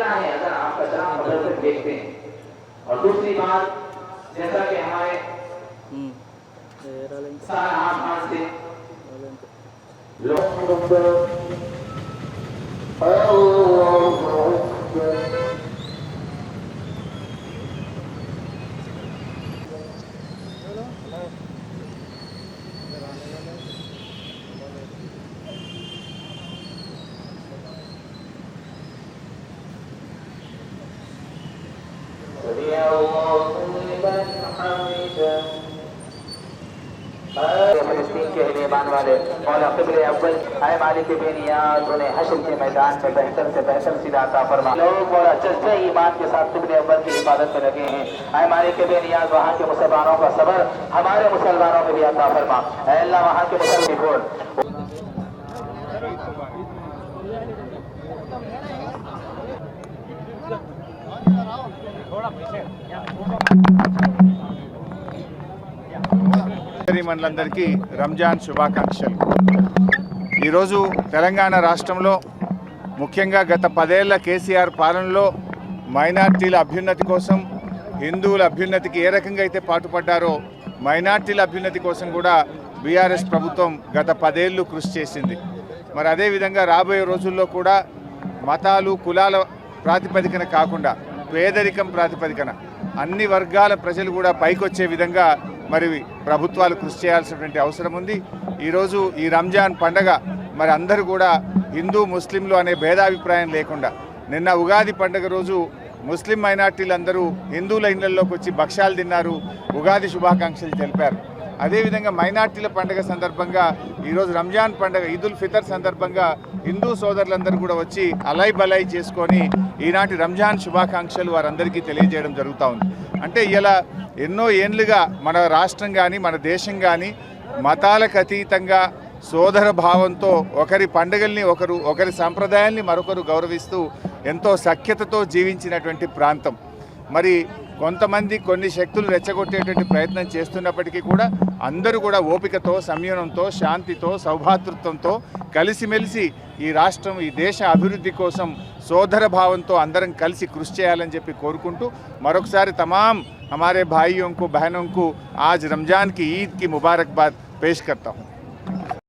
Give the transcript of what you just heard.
कितना है अगर आप कचरा बदल कर देखते हैं। और दूसरी बात, जैसा कि हमारे आसमान से वाले मौला क़िबले अव्वल आए मालिक बेनियाज़ उन्हें हश्र के मैदान में बेहतर से बेहतर सिला अता फरमा। लोग मौला जज्बे ईमान के साथ क़िबले अव्वल की इबादत में लगे हैं। आए मालिक बेनियाज़ वहाँ के मुसलमानों का सबर हमारे मुसलमानों में भी अता फरमा। ऐ अल्लाह वहाँ के मुसलमान మండలందరికీ రంజాన్ శుభాకాంక్షలు। ఈరోజు తెలంగాణ రాష్ట్రంలో ముఖ్యంగా గత 10 ఏళ్ల కేసీఆర్ పాలనలో మైనార్టీల అభ్యున్నతి కోసం, హిందువుల అభ్యున్నతికి ఏ రకంగా అయితే పాటుపడ్డారో మైనార్టీల అభ్యున్నతి కోసం కూడా బీఆర్ఎస్ ప్రభుత్వం గత 10 ఏళ్లు కృషి చేసింది। మరి అదేవిధంగా రాబోయే రోజుల్లో కూడా మతాలు కులాల ప్రాతిపదికన కాకుండా పేదరికం ప్రాతిపదికన అన్ని వర్గాల ప్రజలు కూడా పైకొచ్చే విధంగా మరి ప్రభుత్వాలు కృషి చేయాల్సినటువంటి అవసరం ఉంది। ఈరోజు ఈ రంజాన్ పండగ మరి అందరూ కూడా హిందూ ముస్లింలు అనే భేదాభిప్రాయం లేకుండా నిన్న ఉగాది పండగ రోజు ముస్లిం మైనార్టీలందరూ హిందువుల ఇళ్లలోకి వచ్చి భక్ష్యాలు తిన్నారు, ఉగాది శుభాకాంక్షలు తెలిపారు। అదేవిధంగా మైనార్టీల పండుగ సందర్భంగా ఈరోజు రంజాన్ పండుగ ఈదుల్ ఫితర్ సందర్భంగా హిందూ సోదరులందరూ కూడా వచ్చి అలై బలై చేసుకొని ఈనాటి రంజాన్ శుభాకాంక్షలు వారందరికీ తెలియజేయడం జరుగుతూ ఉంది। అంటే ఇలా ఎన్నో ఏళ్ళుగా మన రాష్ట్రం కానీ మన దేశం కానీ మతాలకు అతీతంగా సోదర భావంతో ఒకరి పండుగల్ని ఒకరి సంప్రదాయాల్ని మరొకరు గౌరవిస్తూ ఎంతో సఖ్యతతో జీవించినటువంటి ప్రాంతం। మరి కొంతమంది కొన్ని శక్తులు రెచ్చగొట్టేటువంటి ప్రయత్నం చేస్తున్నప్పటికీ కూడా అందరూ కూడా ఓపికతో, సంయమనంతో, శాంతితో, సౌభాతృత్వంతో కలిసిమెలిసి ఈ రాష్ట్రం ఈ దేశ అభివృద్ధి కోసం సోదర భావంతో అందరం కలిసి కృషి చేయాలని చెప్పి కోరుకుంటూ మరొకసారి तमाम हमारे भाइयों को बहनों को आज रमज़ान की ईद की मुबारकबाद पेश करता हूँ।